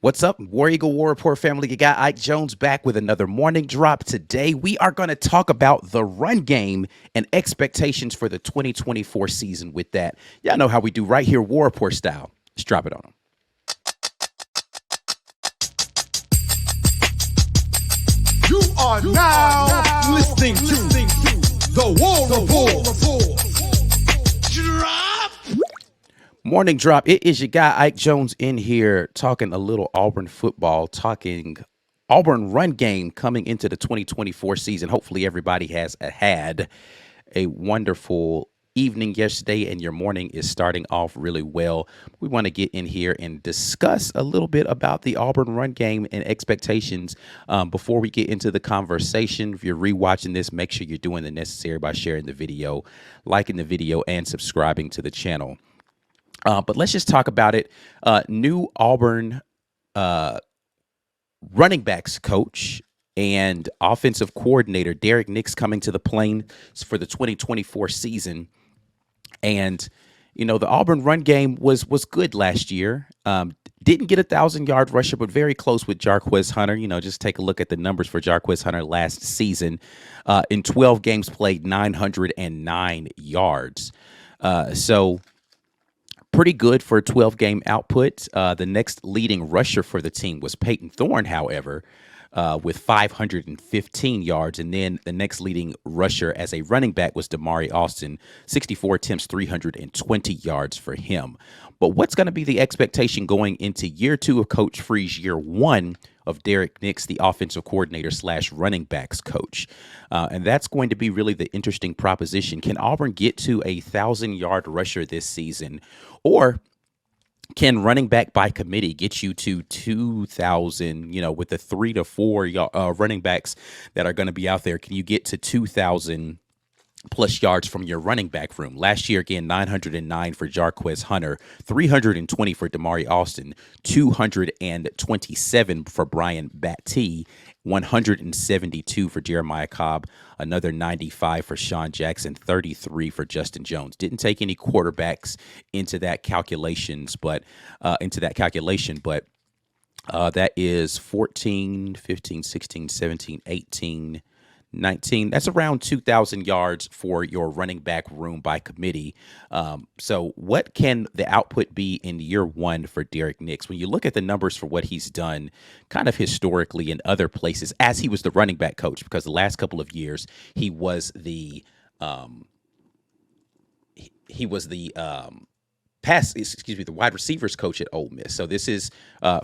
What's up, War Eagle War Report family? You got Ike Jones back with another morning drop. Today, we are going to talk about the run game and expectations for the 2024 season with that. Y'all know how we do right here, War Report style. Let's drop it on them. You are now listening to the War Report. Drop. Morning drop. It is your guy, Ike Jones, in here talking a little Auburn football, talking Auburn run game coming into the 2024 season. Hopefully everybody has had a wonderful evening yesterday and your morning is starting off really well. We want to get in here and discuss a little bit about the Auburn run game and expectations. Before we get into the conversation, if you're rewatching this, make sure you're doing the necessary by sharing the video, liking the video, and subscribing to the channel. But let's just talk about it. New Auburn running backs coach and offensive coordinator Derek Nix coming to the Plains for the 2024 season. And, you know, the Auburn run game was good last year. Didn't get 1,000-yard rusher, but very close with Jarquez Hunter. You know, just take a look at the numbers for Jarquez Hunter last season. In 12 games played, 909 yards. So pretty good for a 12-game output. The next leading rusher for the team was Peyton Thorne, however, with 515 yards. And then the next leading rusher as a running back was Damari Austin, 64 attempts, 320 yards for him. But what's going to be the expectation going into year two of Coach Freeze, year one of Derek Nix, the offensive coordinator / running backs coach? And that's going to be really the interesting proposition. Can Auburn get to a 1,000-yard rusher this season? Or can running back by committee get you to 2,000, with the 3 to 4 running backs that are going to be out there? Can you get to 2,000 plus yards from your running back room? Last year, again, 909 for Jarquez Hunter, 320 for Damari Austin, 227 for Brian Battie, 172 for Jeremiah Cobb, another 95 for Sean Jackson, 33 for Justin Jones. Didn't take any quarterbacks into that calculation, but that is 14, 15, 16, 17, 18, 19. That's around 2,000 yards for your running back room by committee. So what can the output be in year one for Derek Nix? When you look at the numbers for what he's done kind of historically in other places as he was the running back coach, because the last couple of years he was the the wide receivers coach at Ole Miss. So this is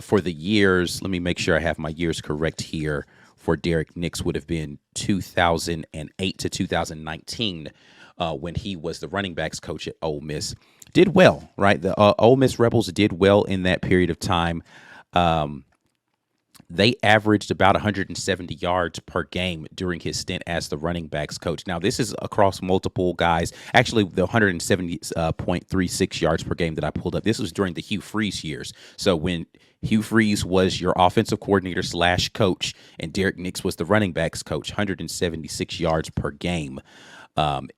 for the years. Let me make sure I have my years correct here. For Derek Nix would have been 2008 to 2019 when he was the running backs coach at Ole Miss. Did well, right? The Ole Miss Rebels did well in that period of time. They averaged about 170 yards per game during his stint as the running backs coach. Now, this is across multiple guys. Actually, the 170.36 yards per game that I pulled up, this was during the Hugh Freeze years. So when Hugh Freeze was your offensive coordinator / coach, and Derek Nix was the running backs coach, 176 yards per game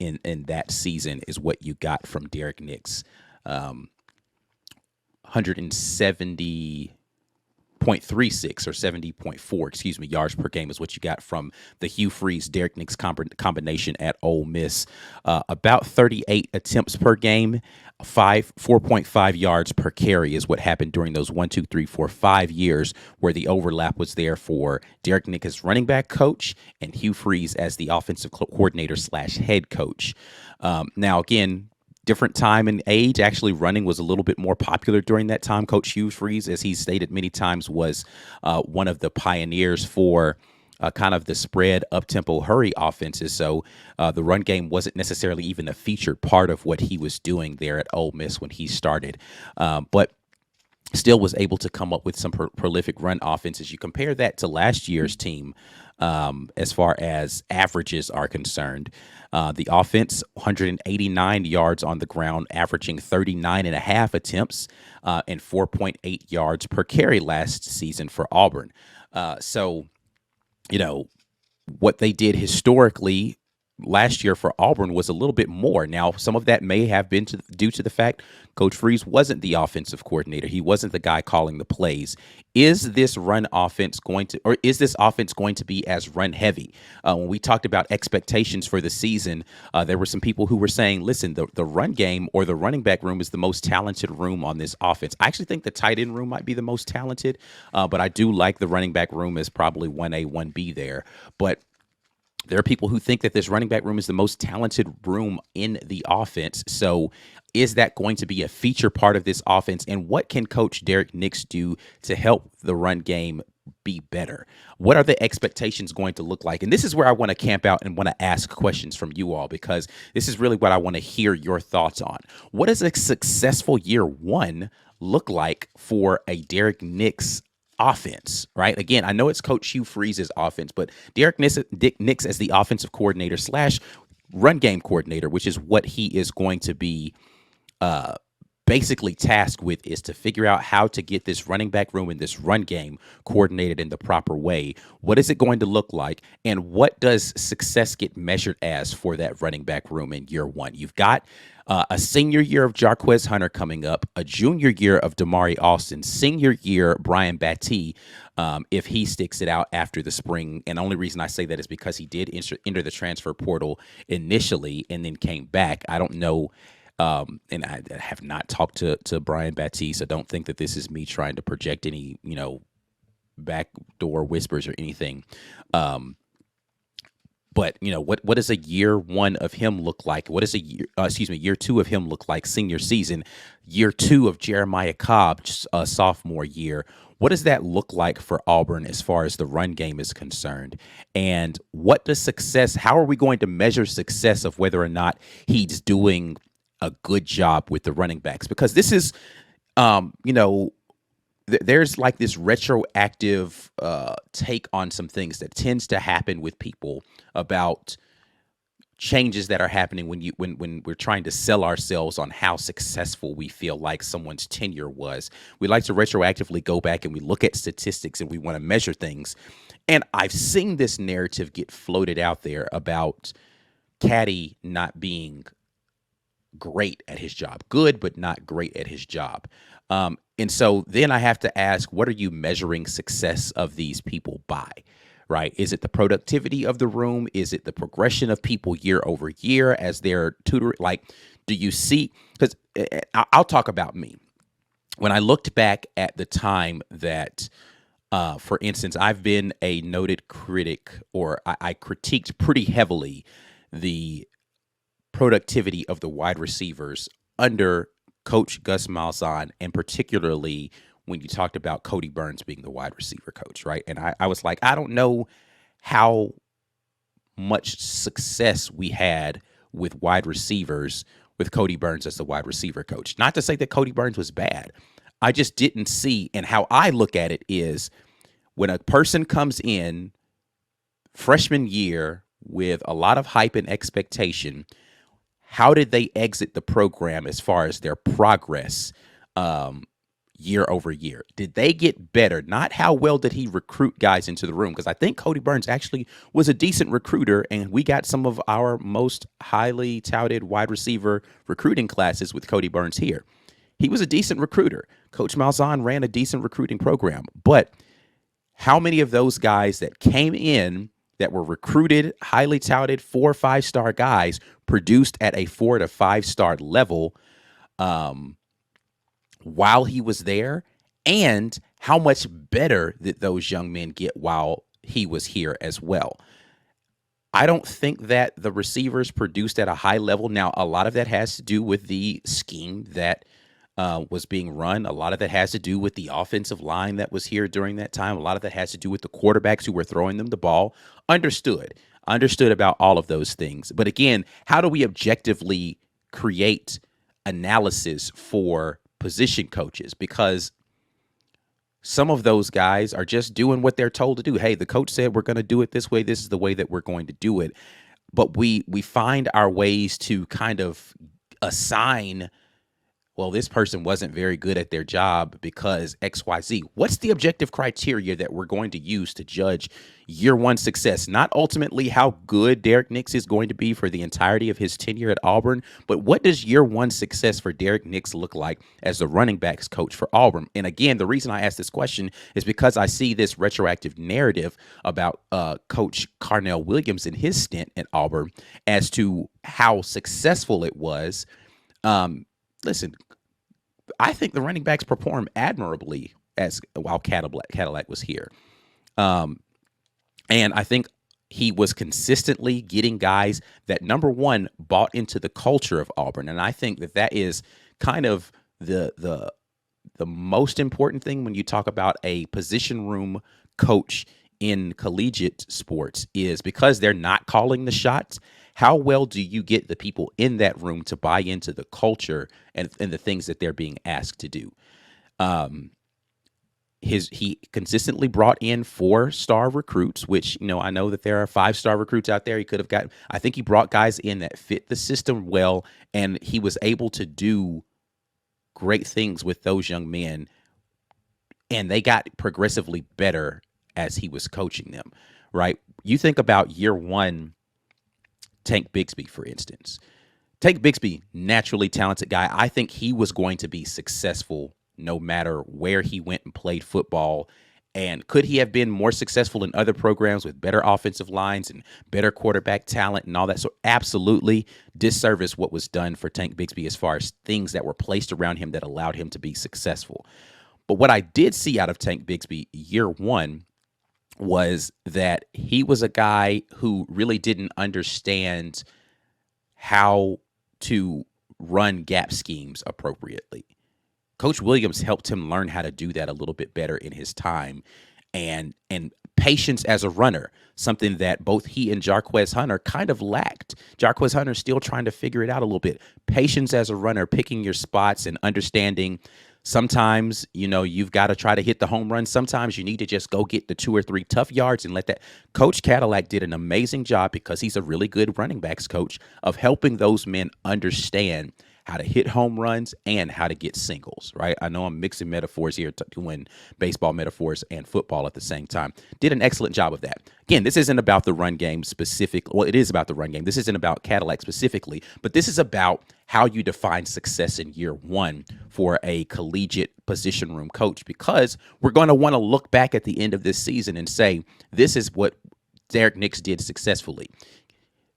in that season is what you got from Derek Nix. 170.36 or 70.4, yards per game is what you got from the Hugh Freeze Derek Nix combination at Ole Miss. About 38 attempts per game, 4.5 yards per carry is what happened during those 5 years where the overlap was there for Derek Nix as running back coach and Hugh Freeze as the offensive coordinator / head coach. Now, again, different time and age. Actually, running was a little bit more popular during that time. Coach Hugh Freeze, as he stated many times, was one of the pioneers for kind of the spread up-tempo hurry offenses. So the run game wasn't necessarily even a featured part of what he was doing there at Ole Miss when he started. But still was able to come up with some prolific run offenses. You compare that to last year's team as far as averages are concerned. The offense, 189 yards on the ground, averaging 39.5 attempts and 4.8 yards per carry last season for Auburn. So, what they did historically last year for Auburn was a little bit more. Now, some of that may have been due to the fact Coach Freeze wasn't the offensive coordinator. He wasn't the guy calling the plays. Is this offense going to be as run heavy? When we talked about expectations for the season, there were some people who were saying, listen, the run game or the running back room is the most talented room on this offense. I actually think the tight end room might be the most talented, but I do like the running back room as probably 1A, 1B there. But there are people who think that this running back room is the most talented room in the offense. So is that going to be a feature part of this offense? And what can Coach Derek Nix do to help the run game be better? What are the expectations going to look like? And this is where I want to camp out and want to ask questions from you all, because this is really what I want to hear your thoughts on. What does a successful year one look like for a Derek Nix offense, right? Again, I know it's Coach Hugh Freeze's offense, but Derek Nix as the offensive coordinator / run game coordinator, which is what he is going to be basically tasked with, is to figure out how to get this running back room and this run game coordinated in the proper way. What is it going to look like? And what does success get measured as for that running back room in year one? You've got a senior year of Jarquez Hunter coming up, a junior year of Damari Alston, senior year Brian Battie, if he sticks it out after the spring. And the only reason I say that is because he did enter the transfer portal initially and then came back. I don't know. And I have not talked to Brian Battie, so don't think that this is me trying to project any, backdoor whispers or anything. But what does a year one of him look like? What does year two of him look like? Senior season, year two of Jeremiah Cobb, sophomore year. What does that look like for Auburn as far as the run game is concerned? And what does success? How are we going to measure success of whether or not he's doing a good job with the running backs? Because this is, there's like this retroactive take on some things that tends to happen with people about changes that are happening when we're trying to sell ourselves on how successful we feel like someone's tenure was. We like to retroactively go back and we look at statistics and we want to measure things. And I've seen this narrative get floated out there about Caddy not being great at his job, good, but not great at his job. And so then I have to ask, what are you measuring success of these people by, right? Is it the productivity of the room? Is it the progression of people year over year as their tutor? Like, do you see, because I'll talk about me. When I looked back at the time that, for instance, I've been a noted critic, or I critiqued pretty heavily the productivity of the wide receivers under Coach Gus Malzahn, and particularly when you talked about Cody Burns being the wide receiver coach, right? And I was like, I don't know how much success we had with wide receivers with Cody Burns as the wide receiver coach. Not to say that Cody Burns was bad. I just didn't see, and how I look at it is when a person comes in freshman year with a lot of hype and expectation, how did they exit the program as far as their progress year over year? Did they get better? Not how well did he recruit guys into the room, because I think Cody Burns actually was a decent recruiter, and we got some of our most highly touted wide receiver recruiting classes with Cody Burns here. He was a decent recruiter. Coach Malzahn ran a decent recruiting program. But how many of those guys that came in that were recruited, highly touted 4 or 5 star guys produced at a 4 to 5 star level while he was there? And how much better did those young men get while he was here as well? I don't think that the receivers produced at a high level. Now, a lot of that has to do with the scheme that was being run. A lot of that has to do with the offensive line that was here during that time. A lot of that has to do with the quarterbacks who were throwing them the ball. Understood about all of those things. But again, how do we objectively create analysis for position coaches? Because some of those guys are just doing what they're told to do. Hey, the coach said we're going to do it this way. This is the way that we're going to do it. But we find our ways to kind of assign, well, this person wasn't very good at their job because XYZ. What's the objective criteria that we're going to use to judge year one success? Not ultimately how good Derek Nix is going to be for the entirety of his tenure at Auburn, but what does year one success for Derek Nix look like as the running backs coach for Auburn? And again, the reason I ask this question is because I see this retroactive narrative about Coach Carnell Williams and his stint at Auburn as to how successful it was. Listen, I think the running backs performed admirably as while Cadillac was here. And I think he was consistently getting guys that, number one, bought into the culture of Auburn. And I think that that is kind of the most important thing when you talk about a position room coach in collegiate sports, is because they're not calling the shots. How well do you get the people in that room to buy into the culture and the things that they're being asked to do? He consistently brought in 4-star recruits, which, I know that there are 5-star recruits out there. He could have gotten, I think he brought guys in that fit the system well, and he was able to do great things with those young men, and they got progressively better as he was coaching them, right? You think about year one, Tank Bigsby, for instance. Tank Bigsby, naturally talented guy. I think he was going to be successful no matter where he went and played football. And could he have been more successful in other programs with better offensive lines and better quarterback talent and all that? So absolutely disservice what was done for Tank Bigsby as far as things that were placed around him that allowed him to be successful. But what I did see out of Tank Bigsby year one was that he was a guy who really didn't understand how to run gap schemes appropriately. Coach Williams helped him learn how to do that a little bit better in his time, and patience as a runner, something that both he and Jarquez Hunter kind of lacked. Jarquez Hunter still trying to figure it out a little bit. Patience as a runner, picking your spots and understanding sometimes, you've got to try to hit the home run. Sometimes you need to just go get the 2 or 3 tough yards and let that. Coach Cadillac did an amazing job, because he's a really good running backs coach, of helping those men understand how to hit home runs and how to get singles, right? I know I'm mixing metaphors here, doing baseball metaphors and football at the same time. Did an excellent job of that. Again, this isn't about the run game specific. Well, it is about the run game. This isn't about Cadillac specifically, but this is about how you define success in year one for a collegiate position room coach, because we're going to want to look back at the end of this season and say, this is what Derek Nix did successfully.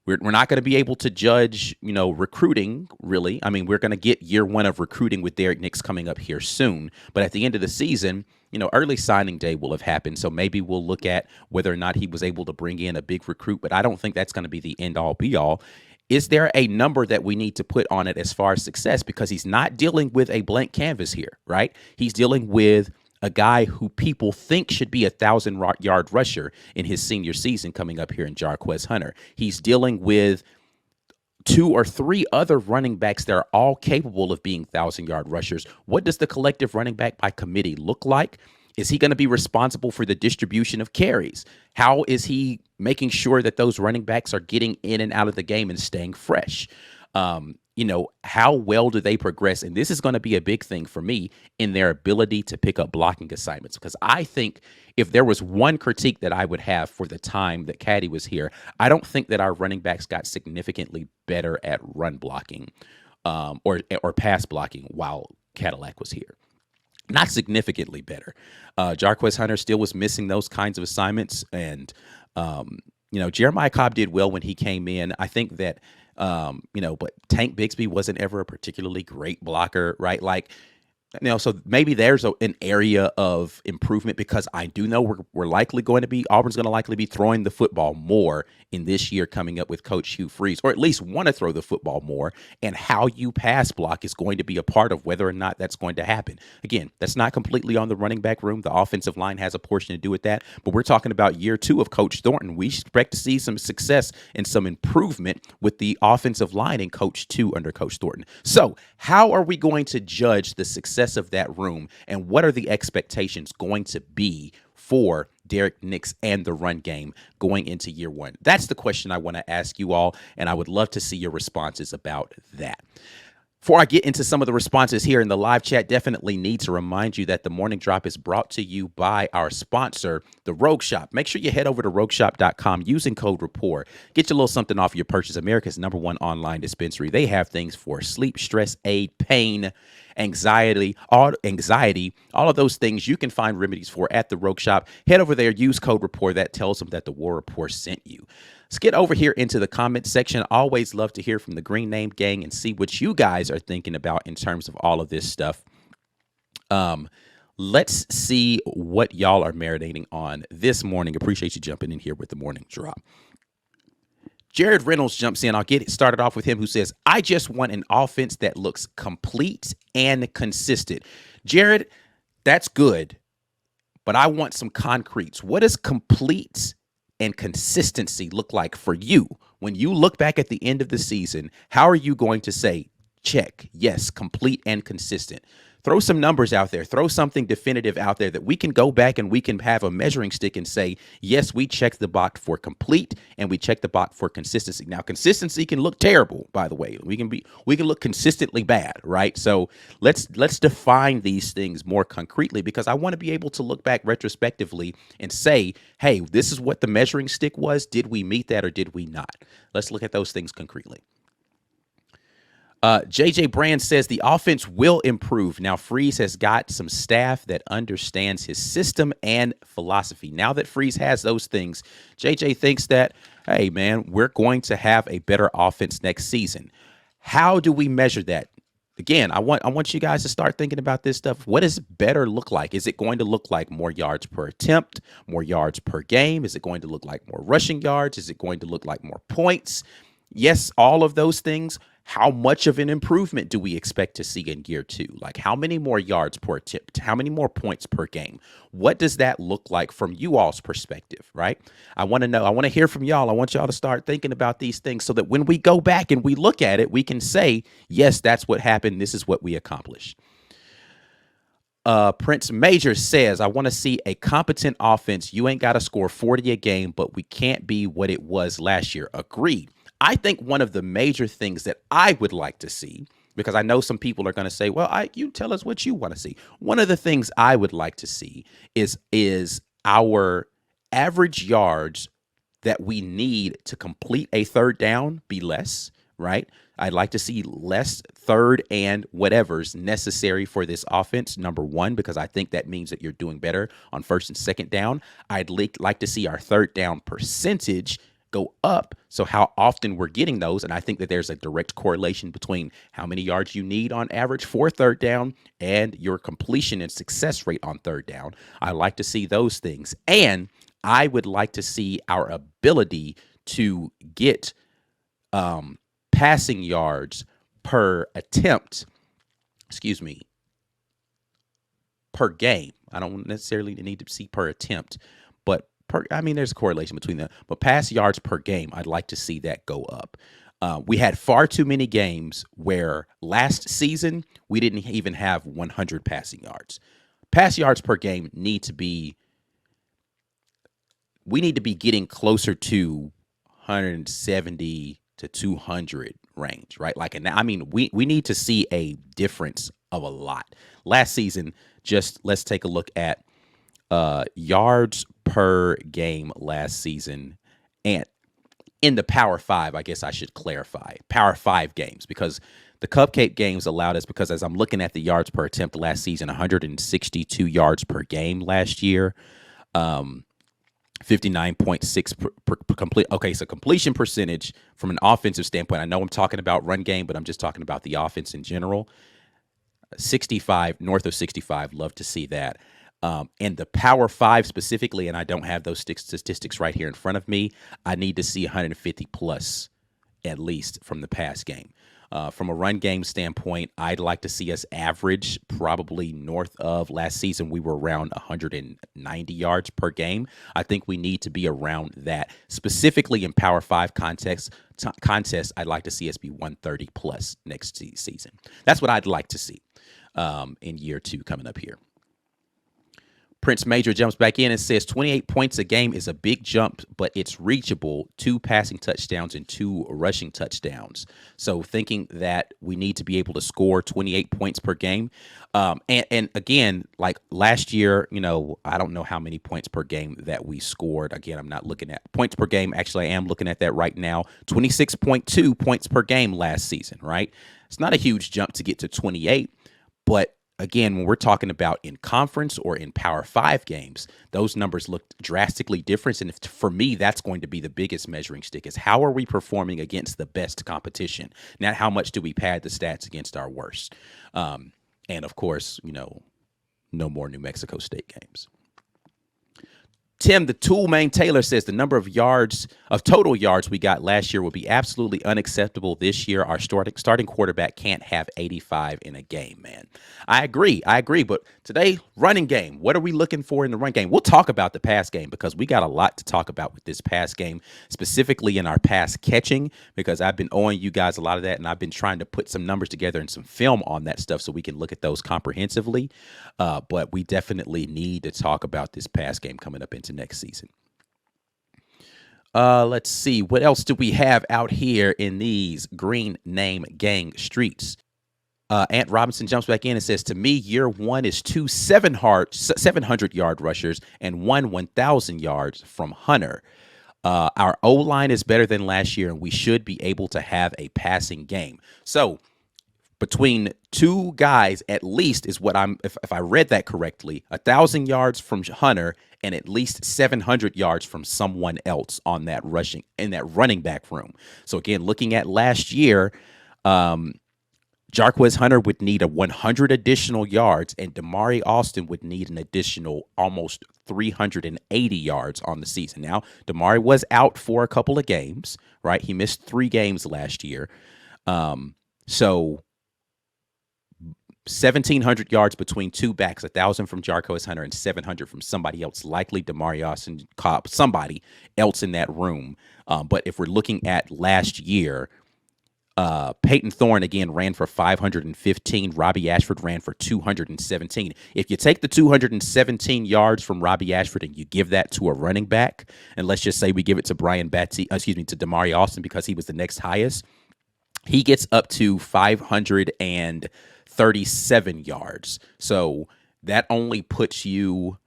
We're not going to be able to judge, recruiting, really. I mean, we're going to get year one of recruiting with Derek Nix coming up here soon. But at the end of the season, early signing day will have happened. So maybe we'll look at whether or not he was able to bring in a big recruit. But I don't think that's going to be the end-all, be-all. Is there a number that we need to put on it as far as success? Because he's not dealing with a blank canvas here, right? He's dealing with a guy who people think should be 1,000-yard rusher in his senior season coming up here in Jarquez Hunter. He's dealing with 2 or 3 other running backs that are all capable of being 1,000-yard rushers. What does the collective running back by committee look like? Is he going to be responsible for the distribution of carries? How is he making sure that those running backs are getting in and out of the game and staying fresh? How well do they progress? And this is going to be a big thing for me in their ability to pick up blocking assignments, because I think if there was one critique that I would have for the time that Caddy was here, I don't think that our running backs got significantly better at run blocking or pass blocking while Cadillac was here. Not significantly better. Jarquez Hunter still was missing those kinds of assignments. And, Jeremiah Cobb did well when he came in. I think that, but Tank Bigsby wasn't ever a particularly great blocker, right? So maybe there's an area of improvement, because I do know we're likely going to be, Auburn's going to likely be throwing the football more in this year coming up with Coach Hugh Freeze, or at least want to throw the football more, and how you pass block is going to be a part of whether or not that's going to happen. Again, that's not completely on the running back room. The offensive line has a portion to do with that, but we're talking about year 2 of Coach Thornton. We expect to see some success and some improvement with the offensive line in Coach 2 under Coach Thornton. So how are we going to judge the success of that room, and what are the expectations going to be for Derek Nix and the run game going into year one? That's the question I want to ask you all, and I would love to see your responses about that. Before I get into some of the responses here in the live chat, definitely need to remind you that the morning drop is brought to you by our sponsor, the Rogue Shop. Make sure you head over to rogueshop.com using code RAPPORT. Get you a little something off your purchase. America's #1 online dispensary. They have things for sleep, stress, aid, pain, anxiety, all of those things you can find remedies for at the Rogue Shop. Head over there, use code RAPPORT. That tells them that the War Report sent you. Let's get over here into the comment section. Always love to hear from the Green Name Gang and see what you guys are thinking about in terms of all of this stuff. Let's see what y'all are marinating on this morning. Appreciate you jumping in here with the morning drop. Jared Reynolds jumps in. I'll get it started off with him, who says, I just want an offense that looks complete and consistent. Jared, that's good, but I want some concretes. What does complete and consistency look like for you? When you look back at the end of the season, how are you going to say, check, yes, complete and consistent? Throw some numbers out there. Throw something definitive out there that we can go back and we can have a measuring stick and say, yes, we checked the box for complete and we checked the box for consistency. Now, consistency can look terrible, by the way. We can look consistently bad, right? So let's define these things more concretely, because I want to be able to look back retrospectively and say, hey, this is what the measuring stick was. Did we meet that or did we not? Let's look at those things concretely. JJ Brand says the offense will improve. Now, Freeze has got some staff that understands his system and philosophy. Now that Freeze has those things, JJ thinks that, hey, man, we're going to have a better offense next season. How do we measure that? Again, I want you guys to start thinking about this stuff. What does better look like? Is it going to look like more yards per attempt, more yards per game? Is it going to look like more rushing yards? Is it going to look like more points? Yes, all of those things. How much of an improvement do we expect to see in year 2? Like, how many more yards per attempt? How many more points per game? What does that look like from you all's perspective, right? I want to know. I want to hear from y'all. I want y'all to start thinking about these things so that when we go back and we look at it, we can say, yes, that's what happened. This is what we accomplished. Prince Major says, I want to see a competent offense. You ain't got to score 40 a game, but we can't be what it was last year. Agreed. I think one of the major things that I would like to see, because I know some people are going to say, well, you tell us what you want to see. One of the things I would like to see is our average yards that we need to complete a third down be less, right? I'd like to see less third and whatever's necessary for this offense, number one, because I think that means that you're doing better on first and second down. I'd like to see our third down percentage go up, so how often we're getting those. And I think that there's a direct correlation between how many yards you need on average for third down and your completion and success rate on third down. I like to see those things. And I would like to see our ability to get passing yards per attempt, per game. I don't necessarily need to see per attempt, but there's a correlation between them. But pass yards per game, I'd like to see that go up. We had far too many games where last season we didn't even have 100 passing yards. Pass yards per game we need to be getting closer to 170 to 200 range, right? We need to see a difference of a lot. Last season, let's take a look at yards per game last season, and in the Power 5, I guess I should clarify, Power 5 games, because the Cupcake games allowed us, because as I'm looking at the yards per attempt last season, 162 yards per game last year, 59.6 per complete. Okay, so completion percentage from an offensive standpoint, I know I'm talking about run game, but I'm just talking about the offense in general. 65, north of 65, love to see that. And the Power 5 specifically, and I don't have those statistics right here in front of me, I need to see 150 plus at least from the pass game. From a run game standpoint, I'd like to see us average probably north of last season. We were around 190 yards per game. I think we need to be around that. Specifically in Power 5 contests, I'd like to see us be 130 plus next season. That's what I'd like to see in year 2 coming up here. Prince Major jumps back in and says 28 points a game is a big jump, but it's reachable. 2 passing touchdowns and 2 rushing touchdowns. So thinking that we need to be able to score 28 points per game. And again, like last year, I don't know how many points per game that we scored. Again, I'm not looking at points per game. Actually, I am looking at that right now. 26.2 points per game last season, right? It's not a huge jump to get to 28, but again, when we're talking about in conference or in Power 5 games, those numbers look drastically different. And for me, that's going to be the biggest measuring stick is how are we performing against the best competition? Not how much do we pad the stats against our worst? And of course, no more New Mexico State games. Tim, the Toolman Taylor says the number of total yards we got last year will be absolutely unacceptable this year. Our starting quarterback can't have 85 in a game, man. I agree. But today, running game. What are we looking for in the run game? We'll talk about the pass game because we got a lot to talk about with this pass game, specifically in our pass catching, because I've been owing you guys a lot of that, and I've been trying to put some numbers together and some film on that stuff so we can look at those comprehensively. But we definitely need to talk about this pass game coming up into next season. Let's see. What else do we have out here in these Green Name Gang streets? Ant Robinson jumps back in and says, to me, year one is 2 700-yard rushers and 1 1,000 yards from Hunter. Our O-line is better than last year, and we should be able to have a passing game. So between 2 guys, at least is what if I read that correctly, 1,000 yards from Hunter and at least 700 yards from someone else in that running back room. So again, looking at last year, Jarquez Hunter would need 100 additional yards, and Damari Austin would need an additional almost 380 yards on the season. Now, Damari was out for a couple of games, right? He missed 3 games last year. So 1,700 yards between 2 backs, 1,000 from Jarquez Hunter and 700 from somebody else, likely Damari Austin, Cobb, somebody else in that room. But if we're looking at last year, Peyton Thorne, again, ran for 515. Robbie Ashford ran for 217. If you take the 217 yards from Robbie Ashford and you give that to a running back, and let's just say we give it to to Damari Austin because he was the next highest, he gets up to 537 yards. So that only puts you,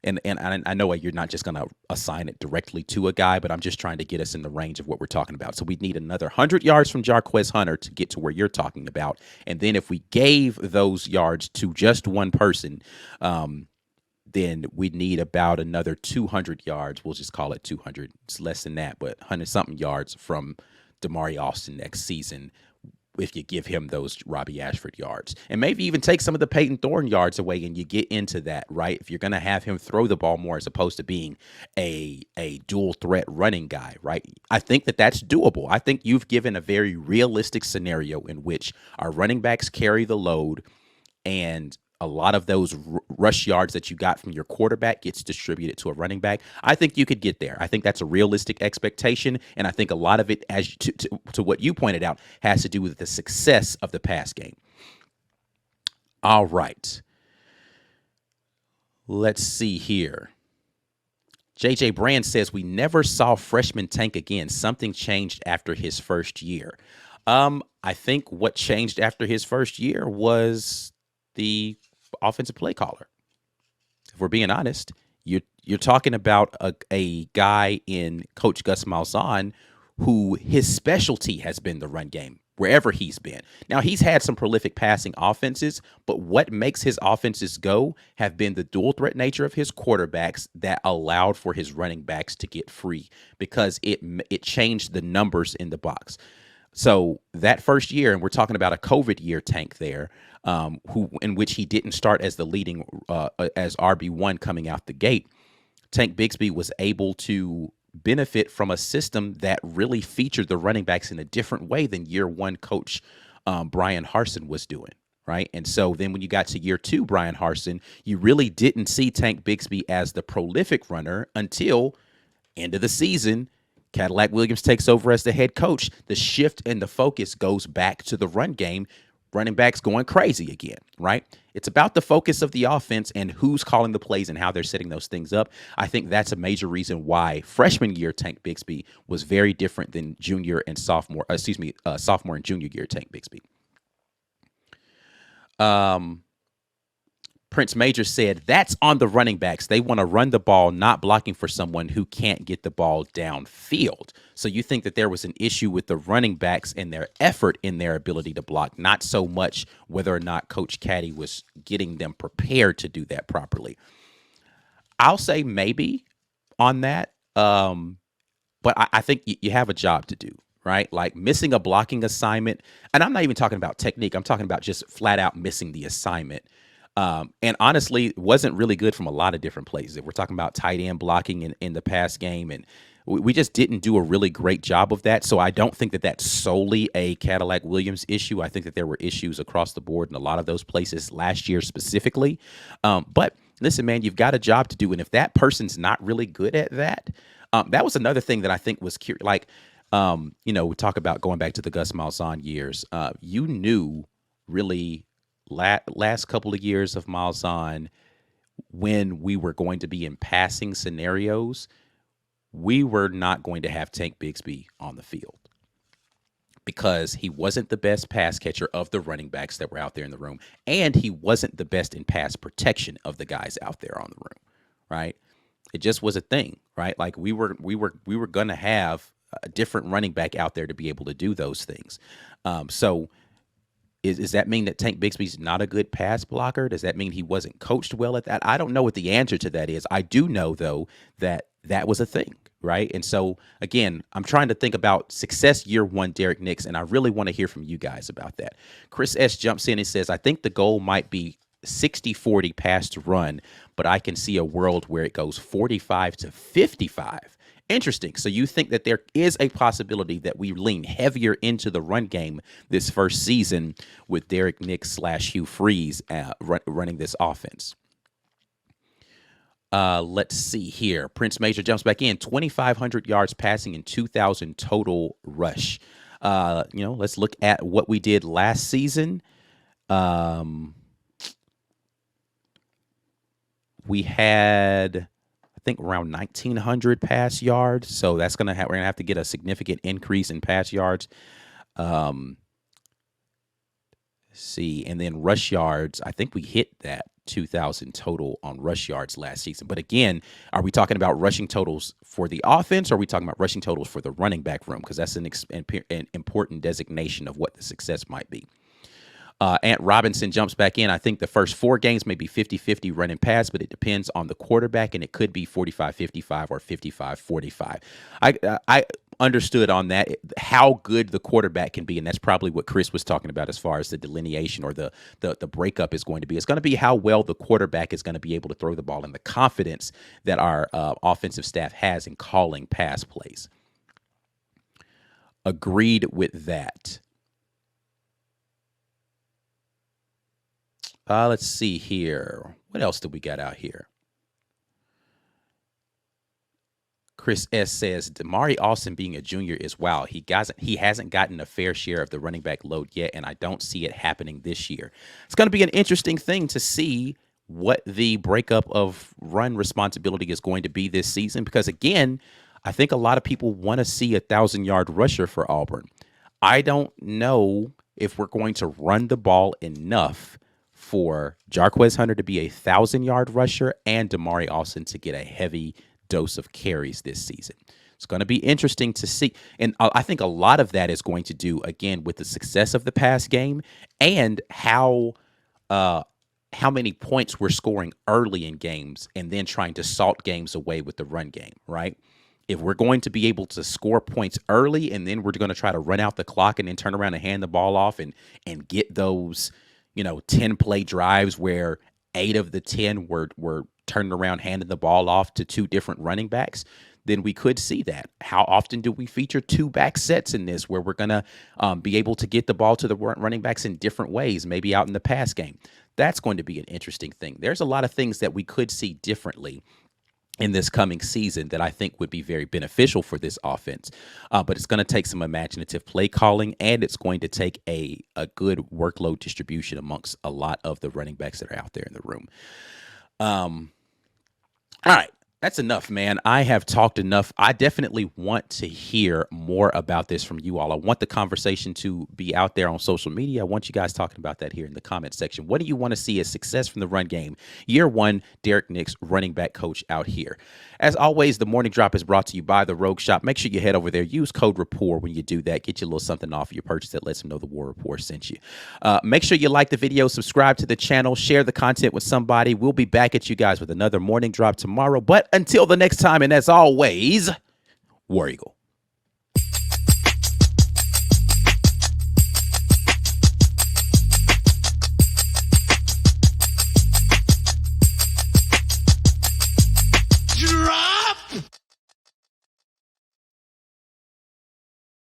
and I know you're not just going to assign it directly to a guy, but I'm just trying to get us in the range of what we're talking about. So we'd need another 100 yards from Jarquez Hunter to get to where you're talking about. And then if we gave those yards to just one person, then we'd need about another 200 yards. We'll just call it 200. It's less than that, but 100-something yards from Damari Austin next season if you give him those Robbie Ashford yards. And maybe even take some of the Peyton Thorne yards away and you get into that, right? If you're going to have him throw the ball more as opposed to being a dual threat running guy, right? I think that's doable. I think you've given a very realistic scenario in which our running backs carry the load and a lot of those rush yards that you got from your quarterback gets distributed to a running back. I think you could get there. I think that's a realistic expectation, and I think a lot of it, as to what you pointed out, has to do with the success of the pass game. All right. Let's see here. JJ Brand says, we never saw freshman Tank again. Something changed after his first year. I think what changed after his first year was the offensive play caller. If we're being honest, you're talking about a guy in Coach Gus Malzahn who his specialty has been the run game wherever he's been. Now, he's had some prolific passing offenses, but what makes his offenses go have been the dual threat nature of his quarterbacks that allowed for his running backs to get free because it changed the numbers in the box. So that first year, and we're talking about a COVID year, Tank there, in which he didn't start as the leading as RB1 coming out the gate. Tank Bigsby was able to benefit from a system that really featured the running backs in a different way than year one coach Brian Harsin was doing, right? And so then when you got to year 2, Brian Harsin, you really didn't see Tank Bigsby as the prolific runner until end of the season. Cadillac Williams takes over as the head coach. The shift and the focus goes back to the run game. Running backs going crazy again, right? It's about the focus of the offense and who's calling the plays and how they're setting those things up. I think that's a major reason why freshman year Tank Bigsby was very different than junior and sophomore. Sophomore and junior year Tank Bigsby. Prince Major said, that's on the running backs. They want to run the ball, not blocking for someone who can't get the ball downfield. So you think that there was an issue with the running backs and their effort in their ability to block, not so much whether or not Coach Caddy was getting them prepared to do that properly. I'll say maybe on that, but I think you have a job to do, right? Like missing a blocking assignment, and I'm not even talking about technique. I'm talking about just flat out missing the assignment. And honestly, it wasn't really good from a lot of different places. If we're talking about tight end blocking in the pass game, and we just didn't do a really great job of that. So I don't think that that's solely a Cadillac Williams issue. I think that there were issues across the board in a lot of those places last year specifically. But listen, man, you've got a job to do. And if that person's not really good at that, that was another thing that I think was curious. Like, we talk about going back to the Gus Malzahn years. You knew really last couple of years of Malzahn, when we were going to be in passing scenarios, we were not going to have Tank Bigsby on the field because he wasn't the best pass catcher of the running backs that were out there in the room, and he wasn't the best in pass protection of the guys out there on the room, right? It just was a thing, right? Like we were going to have a different running back out there to be able to do those things. So Does that mean that Tank Bigsby's not a good pass blocker? Does that mean he wasn't coached well at that? I don't know what the answer to that is. I do know, though, that that was a thing, right? And so, again, I'm trying to think about success year one Derek Nix, and I really want to hear from you guys about that. Chris S. jumps in and says, I think the goal might be 60-40 pass to run, but I can see a world where it goes 45-55. Interesting. So you think that there is a possibility that we lean heavier into the run game this first season with Derek Nix / Hugh Freeze running this offense? Let's see here. Prince Major jumps back in. 2,500 yards passing and 2,000 total rush. Let's look at what we did last season. We had, I think, around 1,900 pass yards. So that's we're gonna have to get a significant increase in pass yards. See, and then rush yards. I think we hit that 2,000 total on rush yards last season. But again, are we talking about rushing totals for the offense, or are we talking about rushing totals for the running back room? Because that's an important designation of what the success might be. Ant Robinson jumps back in. I think the first 4 games may be 50-50 run and pass, but it depends on the quarterback, and it could be 45-55 or 55-45. I understood on that how good the quarterback can be, and that's probably what Chris was talking about as far as the delineation or the breakup is going to be. It's going to be how well the quarterback is going to be able to throw the ball and the confidence that our offensive staff has in calling pass plays. Agreed with that. Let's see here. What else did we got out here? Chris S. says, Damari Alston being a junior is wow. He hasn't gotten a fair share of the running back load yet, and I don't see it happening this year. It's going to be an interesting thing to see what the breakup of run responsibility is going to be this season, because, again, I think a lot of people want to see a 1,000-yard rusher for Auburn. I don't know if we're going to run the ball enough for Jarquez Hunter to be a 1,000-yard rusher and Damari Alston to get a heavy dose of carries this season. It's going to be interesting to see. And I think a lot of that is going to do, again, with the success of the pass game and how many points we're scoring early in games and then trying to salt games away with the run game, right? If we're going to be able to score points early and then we're going to try to run out the clock and then turn around and hand the ball off and get those 10-play drives where 8 of the 10 were turning around, handing the ball off to 2 different running backs, then we could see that. How often do we feature 2 back sets in this where we're going to be able to get the ball to the running backs in different ways, maybe out in the pass game? That's going to be an interesting thing. There's a lot of things that we could see differently in this coming season that I think would be very beneficial for this offense. But it's going to take some imaginative play calling, and it's going to take a good workload distribution amongst a lot of the running backs that are out there in the room. All right. That's enough, man. I have talked enough. I definitely want to hear more about this from you all. I want the conversation to be out there on social media. I want you guys talking about that here in the comment section. What do you want to see as success from the run game? Year one, Derek Nix, running back coach out here. As always, the morning drop is brought to you by the Rogue Shop. Make sure you head over there. Use code RAPPORT when you do that. Get you a little something off your purchase that lets them know the War Report sent you. Make sure you like the video, subscribe to the channel, share the content with somebody. We'll be back at you guys with another morning drop tomorrow. But until the next time, and as always, War Eagle.